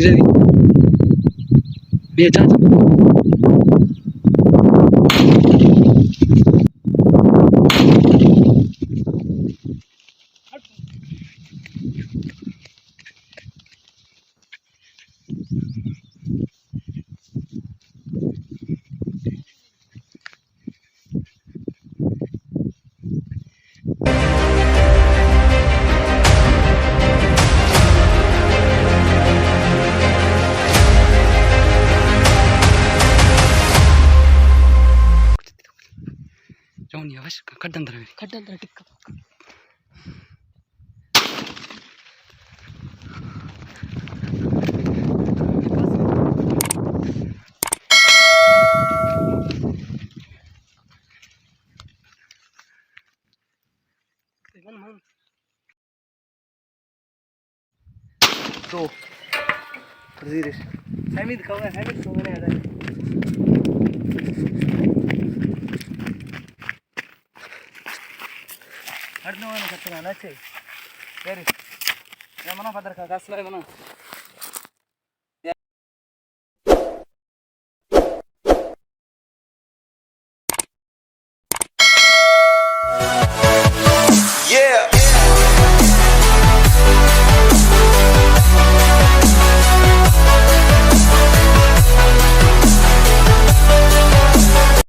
jadi biasa Jangan ya, wes kadang terus. Kadang terus tikap. Tuh, terus. Saya kau ni ada. Ada mana kata nak cai? Dari, yang mana pada kakak selai mana?